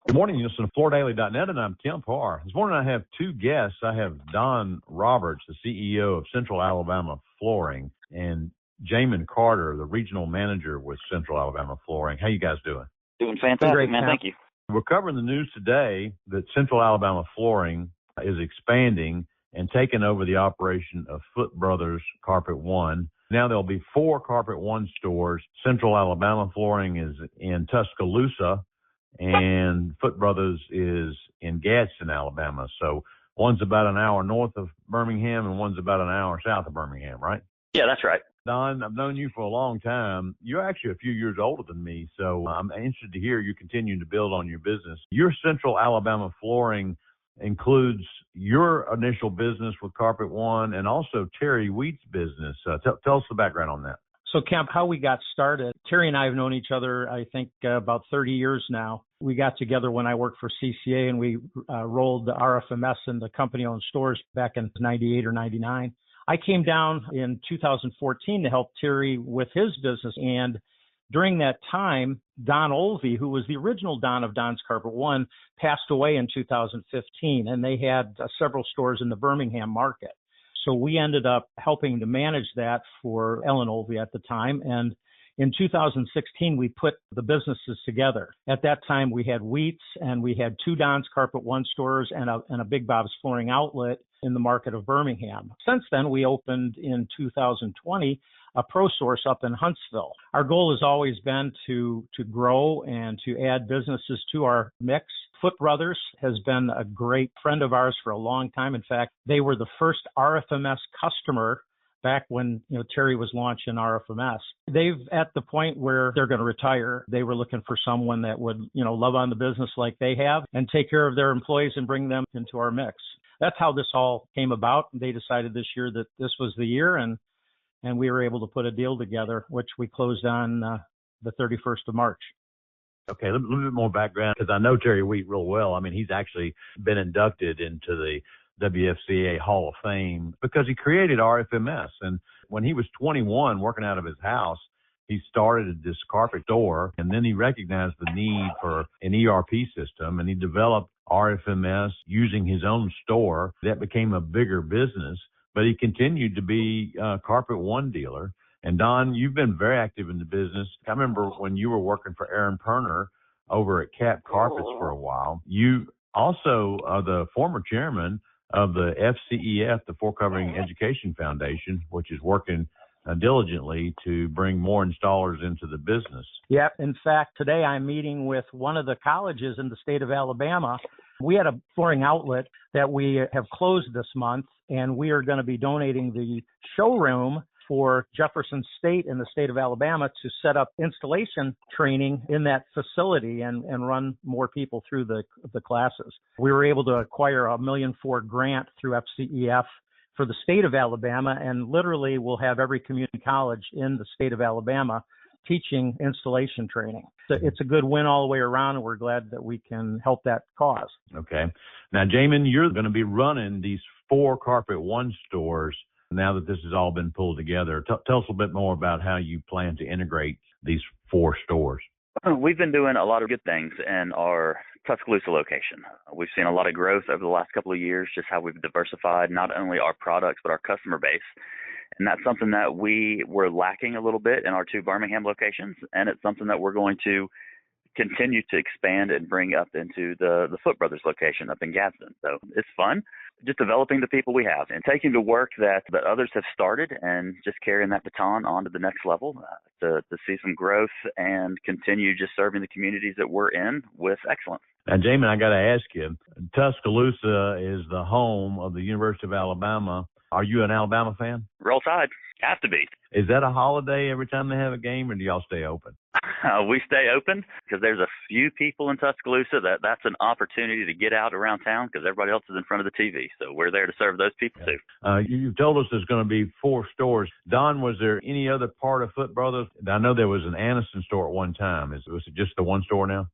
Good morning. You listen to FloorDaily.net, and I'm Kemp Harr. This morning I have two guests. I have Don Roberts, the CEO of Central Alabama Flooring, and Jamin Carter, the regional manager with Central Alabama Flooring. How you guys doing? Doing fantastic, great, man. Thank you. We're covering the news today that Central Alabama Flooring is expanding and taking over the operation of Foote Brothers Carpet One. Now there'll be 4 Carpet One stores. Central Alabama Flooring is in Tuscaloosa, and Foote Brothers is in Gadsden, Alabama. So one's about an hour north of Birmingham and one's about an hour south of Birmingham, right? Yeah, that's right. Don, I've known you for a long time. You're actually a few years older than me, so I'm interested to hear you continuing to build on your business. Your Central Alabama Flooring includes your initial business with Carpet One and also Terry Wheat's business. Tell us the background on that. So, Kemp, how we got started, Terry and I have known each other, I think, about 30 years now. We got together when I worked for CCA, and we rolled the RFMS in the company-owned stores back in 98 or 99. I came down in 2014 to help Terry with his business, and during that time, Don Olvey, who was the original Don of Don's Carpet One, passed away in 2015, and they had several stores in the Birmingham market. So we ended up helping to manage that for Ellen Olvey at the time. And in 2016, we put the businesses together. At that time, we had Wheats and we had 2 Don's Carpet One stores and a Big Bob's Flooring outlet in the market of Birmingham. Since then, we opened in 2020 a Pro Source up in Huntsville. Our goal has always been to grow and to add businesses to our mix. Foote Brothers has been a great friend of ours for a long time. In fact, they were the first RFMS customer back when Terry was launching RFMS. They've at the point where they're going to retire. They were looking for someone that would love on the business like they have and take care of their employees and bring them into our mix. That's how this all came about. They decided this year that this was the year, and we were able to put a deal together, which we closed on the 31st of March. Okay, a little bit more background, because I know Terry Wheat real well. I mean, he's actually been inducted into the WFCA Hall of Fame because he created RFMS. And when he was 21, working out of his house, he started this carpet store, and then he recognized the need for an ERP system, and he developed RFMS using his own store. That became a bigger business, but he continued to be a Carpet One dealer. And Don, you've been very active in the business. I remember when you were working for Aaron Perner over at Cap Carpets for a while. You also are the former chairman of the FCEF, the Floor Covering Education Foundation, which is working diligently to bring more installers into the business. Yeah. In fact, today I'm meeting with one of the colleges in the state of Alabama. We had a flooring outlet that we have closed this month, and we are going to be donating the showroom for Jefferson State in the state of Alabama to set up installation training in that facility and run more people through the classes. We were able to acquire a $1.4 million grant through FCEF for the state of Alabama, and literally we'll have every community college in the state of Alabama teaching installation training. So it's a good win all the way around, and we're glad that we can help that cause. Okay. Now, Jamin, you're going to be running these 4 Carpet One stores now that this has all been pulled together. Tell us a bit more about how you plan to integrate these 4 stores. We've been doing a lot of good things in our Tuscaloosa location. We've seen a lot of growth over the last couple of years, just how we've diversified not only our products but our customer base. And that's something that we were lacking a little bit in our 2 Birmingham locations, and it's something that we're going to continue to expand and bring up into the Foote Brothers location up in Gadsden. So it's fun, just developing the people we have and taking the work that others have started and just carrying that baton on to the next level to see some growth and continue just serving the communities that we're in with excellence. Now, Jamin, I got to ask you, Tuscaloosa is the home of the University of Alabama. Are you an Alabama fan? Roll Tide. Have to be. Is that a holiday every time they have a game, or do y'all stay open? We stay open because there's a few people in Tuscaloosa that's an opportunity to get out around town because everybody else is in front of the TV. So we're there to serve those people too. You told us there's going to be 4 stores. Don, was there any other part of Foote Brothers? I know there was an Anniston store at one time. Was it just the one store now?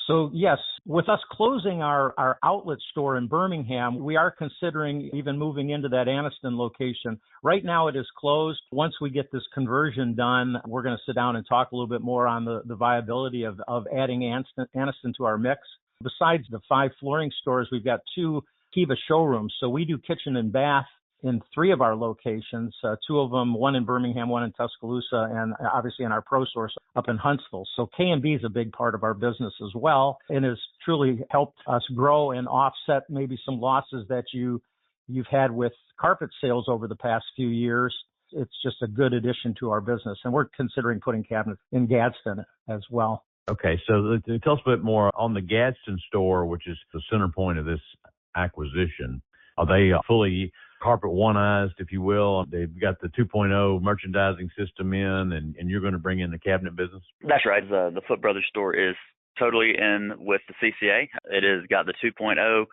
So, yes, with us closing our outlet store in Birmingham, we are considering even moving into that Anniston location. Right now it is closed. Once we get this conversion done, we're going to sit down and talk a little bit more on the viability of adding Anniston to our mix. Besides the 5 flooring stores, we've got 2 Kiva showrooms. So we do kitchen and bath in 3 of our locations, 2 of them, one in Birmingham, one in Tuscaloosa, and obviously in our pro source up in Huntsville. So K&B is a big part of our business as well, and has truly helped us grow and offset maybe some losses that you've had with carpet sales over the past few years. It's just a good addition to our business, and we're considering putting cabinets in Gadsden as well. Okay, so tell us a bit more on the Gadsden store, which is the center point of this acquisition. Are they fully carpet one-ized, if you will? They've got the 2.0 merchandising system in, and you're going to bring in the cabinet business? That's right. The Foote Brothers store is totally in with the CCA. It has got the 2.0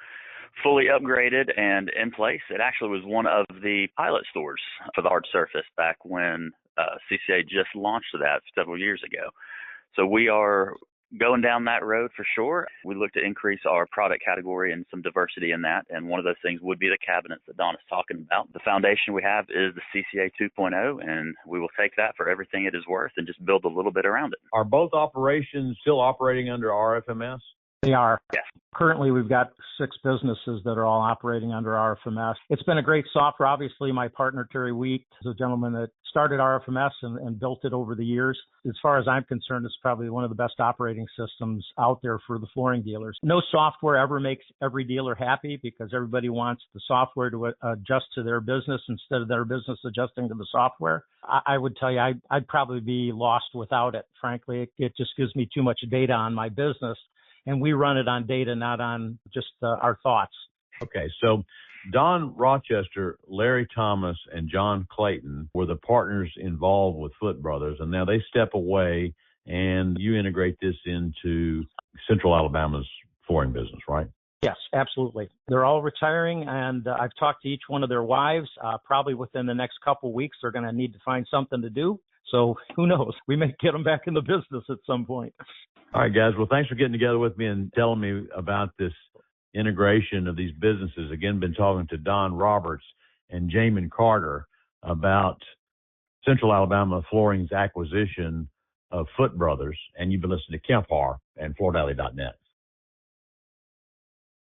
fully upgraded and in place. It actually was one of the pilot stores for the hard surface back when CCA just launched that several years ago. So we are going down that road for sure. We look to increase our product category and some diversity in that. And one of those things would be the cabinets that Don is talking about. The foundation we have is the CCA 2.0, and we will take that for everything it is worth and just build a little bit around it. Are both operations still operating under RFMS? They are. Yes. Currently, we've got 6 businesses that are all operating under RFMS. It's been a great software. Obviously, my partner, Terry Wheat, is a gentleman that started RFMS and built it over the years. As far as I'm concerned, it's probably one of the best operating systems out there for the flooring dealers. No software ever makes every dealer happy because everybody wants the software to adjust to their business instead of their business adjusting to the software. I would tell you, I'd probably be lost without it. Frankly, it just gives me too much data on my business. And we run it on data, not on just our thoughts. Okay, so Don Rochester, Larry Thomas, and John Clayton were the partners involved with Foote Brothers, and now they step away and you integrate this into Central Alabama's flooring business, right? Yes, absolutely. They're all retiring, and I've talked to each one of their wives. Probably within the next couple of weeks, they're going to need to find something to do. So who knows? We may get them back in the business at some point. All right, guys. Well, thanks for getting together with me and telling me about this integration of these businesses. Again, been talking to Don Roberts and Jamin Carter about Central Alabama Flooring's acquisition of Foote Brothers. And you've been listening to Kemp Harr and FloorDaily.net.